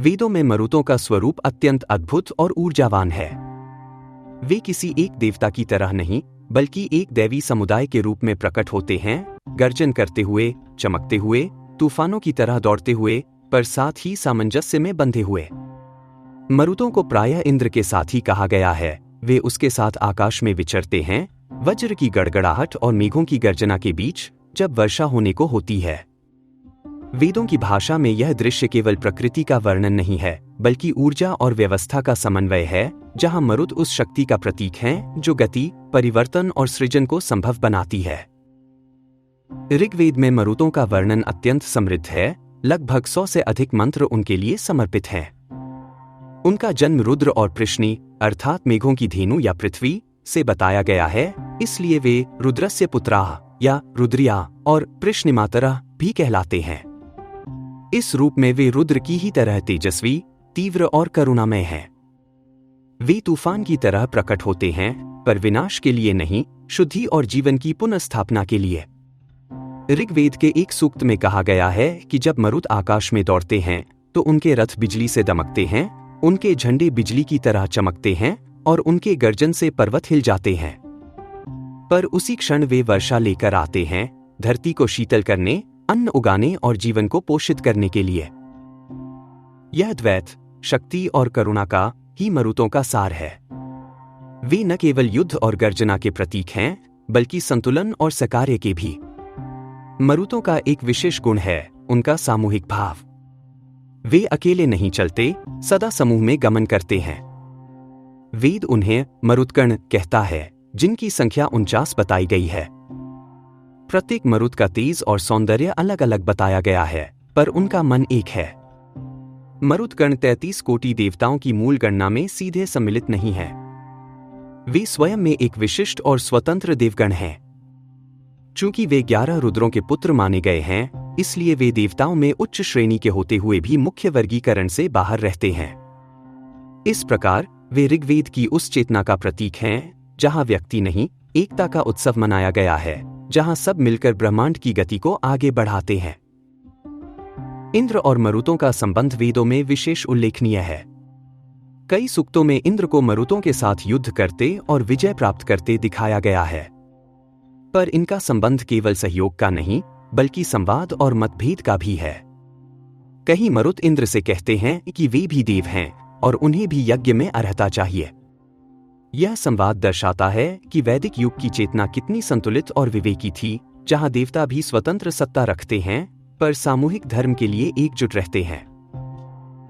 वेदों में मरुतों का स्वरूप अत्यंत अद्भुत और ऊर्जावान है। वे किसी एक देवता की तरह नहीं, बल्कि एक दैवी समुदाय के रूप में प्रकट होते हैं, गर्जन करते हुए, चमकते हुए, तूफानों की तरह दौड़ते हुए, पर साथ ही सामंजस्य में बंधे हुए। मरुतों को प्रायः इंद्र के साथ ही कहा गया है। वे उसके साथ आकाश में विचरते हैं, वज्र की गड़गड़ाहट और मेघों की गर्जना के बीच, जब वर्षा होने को होती है। वेदों की भाषा में यह दृश्य केवल प्रकृति का वर्णन नहीं है, बल्कि ऊर्जा और व्यवस्था का समन्वय है, जहां मरुत उस शक्ति का प्रतीक हैं जो गति, परिवर्तन और सृजन को संभव बनाती है। ऋग्वेद में मरुतों का वर्णन अत्यंत समृद्ध है। लगभग 100 से अधिक मंत्र उनके लिए समर्पित हैं। उनका जन्म रुद्र और पृश्नि अर्थात मेघों की धेनु या पृथ्वी से बताया गया है, इसलिए वे रुद्रस्य पुत्राः या रुद्रिया और पृश्निमातरः भी कहलाते हैं। इस रूप में वे रुद्र की ही तरह तेजस्वी, तीव्र और करुणामय हैं। वे तूफान की तरह प्रकट होते हैं, पर विनाश के लिए नहीं, शुद्धि और जीवन की पुनर्स्थापना के लिए। ऋग्वेद के एक सूक्त में कहा गया है कि जब मरुत आकाश में दौड़ते हैं तो उनके रथ बिजली से दमकते हैं, उनके झंडे बिजली की तरह चमकते हैं और उनके गर्जन से पर्वत हिल जाते हैं। पर उसी क्षण वे वर्षा लेकर आते हैं, धरती को शीतल करने, अन्न उगाने और जीवन को पोषित करने के लिए। यह द्वैत, शक्ति और करुणा का ही मरुतों का सार है। वे न केवल युद्ध और गर्जना के प्रतीक हैं, बल्कि संतुलन और सकार्य के भी। मरुतों का एक विशेष गुण है उनका सामूहिक भाव। वे अकेले नहीं चलते, सदा समूह में गमन करते हैं। वेद उन्हें मरुत्कण कहता है, जिनकी संख्या 49 बताई गई है। प्रत्येक मरुत का तेज और सौंदर्य अलग अलग बताया गया है, पर उनका मन एक है। मरुत्कण 33 कोटि देवताओं की मूल गणना में सीधे सम्मिलित नहीं है। वे स्वयं में एक विशिष्ट और स्वतंत्र देवगण हैं। चूंकि वे 11 रुद्रों के पुत्र माने गए हैं, इसलिए वे देवताओं में उच्च श्रेणी के होते हुए भी मुख्य वर्गीकरण से बाहर रहते हैं। इस प्रकार वे ऋग्वेद की उस चेतना का प्रतीक हैं, जहां व्यक्ति नहीं, एकता का उत्सव मनाया गया है, जहां सब मिलकर ब्रह्मांड की गति को आगे बढ़ाते हैं। इंद्र और मरुतों का संबंध वेदों में विशेष उल्लेखनीय है। कई सूक्तों में इंद्र को मरुतों के साथ युद्ध करते और विजय प्राप्त करते दिखाया गया है। पर इनका संबंध केवल सहयोग का नहीं, बल्कि संवाद और मतभेद का भी है। कहीं मरुत इंद्र से कहते हैं कि वे भी देव हैं और उन्हें भी यज्ञ में अर्हता चाहिए। यह संवाद दर्शाता है कि वैदिक युग की चेतना कितनी संतुलित और विवेकी थी, जहां देवता भी स्वतंत्र सत्ता रखते हैं, पर सामूहिक धर्म के लिए एकजुट रहते हैं।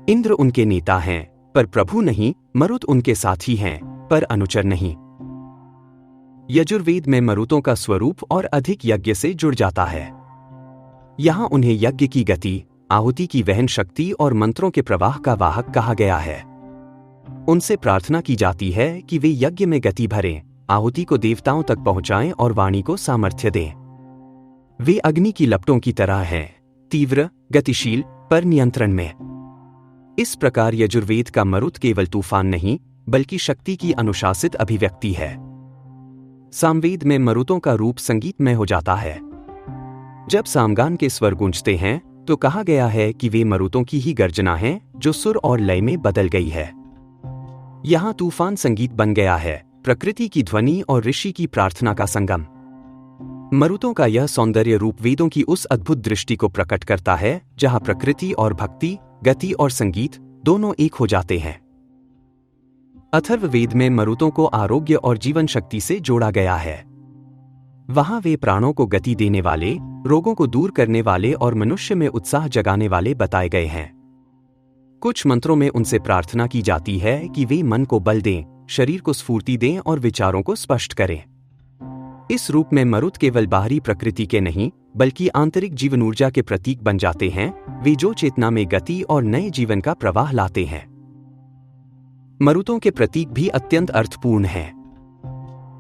इंद्र उनके नेता हैं, पर प्रभु नहीं। मरुत उनके साथी हैं, पर अनुचर नहीं। यजुर्वेद में मरुतों का स्वरूप और अधिक यज्ञ से जुड़ जाता है। यहां उन्हें यज्ञ की गति, आहुति की वहन शक्ति और मंत्रों के प्रवाह का वाहक कहा गया है। उनसे प्रार्थना की जाती है कि वे यज्ञ में गति भरें, आहुति को देवताओं तक पहुंचाएं और वाणी को सामर्थ्य दें। वे अग्नि की लपटों की तरह हैं, तीव्र, गतिशील, पर नियंत्रण में। इस प्रकार यजुर्वेद का मरुत केवल तूफान नहीं, बल्कि शक्ति की अनुशासित अभिव्यक्ति है। सामवेद में मरुतों का रूप संगीतमय हो जाता है। जब सामगान के स्वर गूंजते हैं, तो कहा गया है कि वे मरुतों की ही गर्जना है, जो सुर और लय में बदल गई है। यहां तूफान संगीत बन गया है, प्रकृति की ध्वनि और ऋषि की प्रार्थना का संगम। मरुतों का यह सौंदर्य रूप वेदों की उस अद्भुत दृष्टि को प्रकट करता है, जहां प्रकृति और भक्ति, गति और संगीत दोनों एक हो जाते हैं। अथर्ववेद में मरुतों को आरोग्य और जीवन शक्ति से जोड़ा गया है। वहां वे प्राणों को गति देने वाले, रोगों को दूर करने वाले और मनुष्य में उत्साह जगाने वाले बताए गए हैं। कुछ मंत्रों में उनसे प्रार्थना की जाती है कि वे मन को बल दें, शरीर को स्फूर्ति दें और विचारों को स्पष्ट करें। इस रूप में मरुत केवल बाहरी प्रकृति के नहीं, बल्कि आंतरिक जीवन ऊर्जा के प्रतीक बन जाते हैं। वे जो चेतना में गति और नए जीवन का प्रवाह लाते हैं। मरुतों के प्रतीक भी अत्यंत अर्थपूर्ण हैं।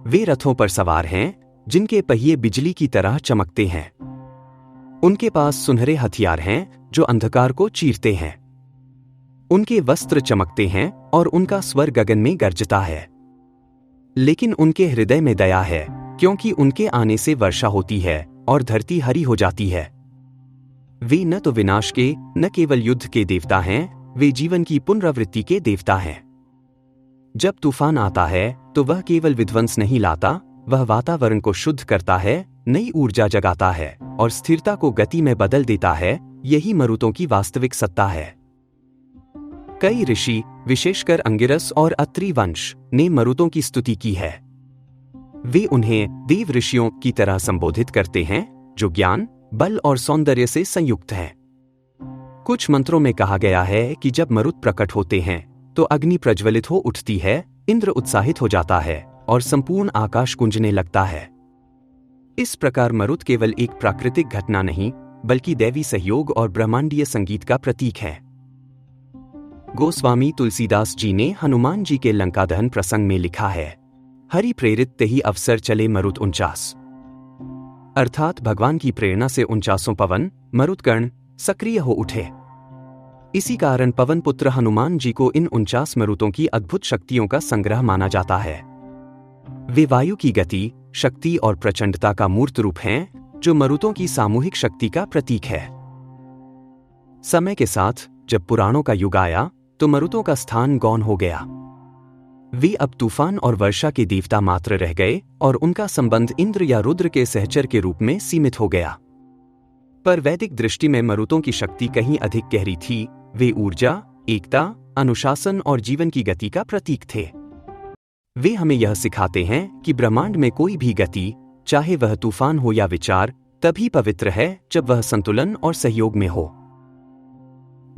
वे रथों पर सवार हैं, जिनके पहिए बिजली की तरह चमकते हैं। उनके पास सुनहरे हथियार हैं, जो अंधकार को चीरते हैं। उनके वस्त्र चमकते हैं और उनका स्वर गगन में गरजता है। लेकिन उनके हृदय में दया है, क्योंकि उनके आने से वर्षा होती है और धरती हरी हो जाती है। वे न तो विनाश के, न केवल युद्ध के देवता हैं, वे जीवन की पुनरावृत्ति के देवता हैं। जब तूफान आता है तो वह केवल विध्वंस नहीं लाता, वह वातावरण को शुद्ध करता है, नई ऊर्जा जगाता है और स्थिरता को गति में बदल देता है। यही मरुतों की वास्तविक सत्ता है। कई ऋषि, विशेषकर अंगिरस और अत्रि वंश, ने मरुतों की स्तुति की है। वे उन्हें देव ऋषियों की तरह संबोधित करते हैं, जो ज्ञान, बल और सौंदर्य से संयुक्त हैं। कुछ मंत्रों में कहा गया है कि जब मरुत प्रकट होते हैं तो अग्नि प्रज्वलित हो उठती है, इंद्र उत्साहित हो जाता है और संपूर्ण आकाश गूंजने लगता है। इस प्रकार मरुत केवल एक प्राकृतिक घटना नहीं, बल्कि दैवी सहयोग और ब्रह्मांडीय संगीत का प्रतीक है। गोस्वामी तुलसीदास जी ने हनुमान जी के लंका दहन प्रसंग में लिखा है, हरि प्रेरित तेहि अवसर चले मरुत 49। अर्थात भगवान की प्रेरणा से 49 पवन मरुतगण सक्रिय हो उठे। इसी कारण पवन पुत्र हनुमान जी को इन 49 मरुतों की अद्भुत शक्तियों का संग्रह माना जाता है। वे वायु की गति, शक्ति और प्रचंडता का मूर्त रूप हैं, जो मरुतों की सामूहिक शक्ति का प्रतीक है। समय के साथ जब पुराणों का युग आया तो मरुतों का स्थान गौण हो गया। वे अब तूफान और वर्षा के देवता मात्र रह गए और उनका संबंध इंद्र या रुद्र के सहचर के रूप में सीमित हो गया। पर वैदिक दृष्टि में मरुतों की शक्ति कहीं अधिक गहरी थी। वे ऊर्जा, एकता, अनुशासन और जीवन की गति का प्रतीक थे। वे हमें यह सिखाते हैं कि ब्रह्मांड में कोई भी गति, चाहे वह तूफान हो या विचार, तभी पवित्र है जब वह संतुलन और सहयोग में हो।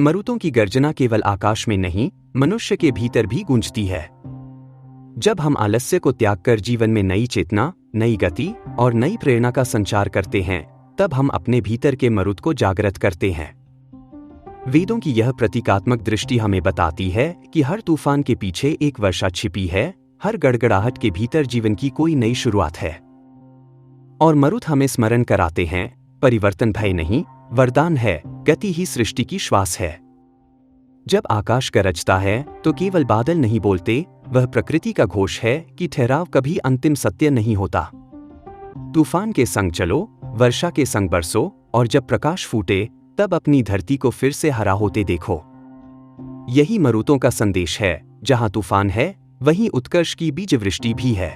मरुतों की गर्जना केवल आकाश में नहीं, मनुष्य के भीतर भी गूंजती है। जब हम आलस्य को त्याग कर जीवन में नई चेतना, नई गति और नई प्रेरणा का संचार करते हैं, तब हम अपने भीतर के मरुत को जागृत करते हैं। वेदों की यह प्रतीकात्मक दृष्टि हमें बताती है कि हर तूफान के पीछे एक वर्षा छिपी है, हर गड़गड़ाहट के भीतर जीवन की कोई नई शुरुआत है। और मरुत हमें स्मरण कराते हैं, परिवर्तन भय नहीं, वरदान है, गति ही सृष्टि की श्वास है। जब आकाश गरजता है तो केवल बादल नहीं बोलते, वह प्रकृति का घोष है कि ठहराव कभी अंतिम सत्य नहीं होता। तूफान के संग चलो, वर्षा के संग बरसो, और जब प्रकाश फूटे तब अपनी धरती को फिर से हरा होते देखो। यही मरुतों का संदेश है, जहां तूफान है वहीं उत्कर्ष की बीजवृष्टि भी है।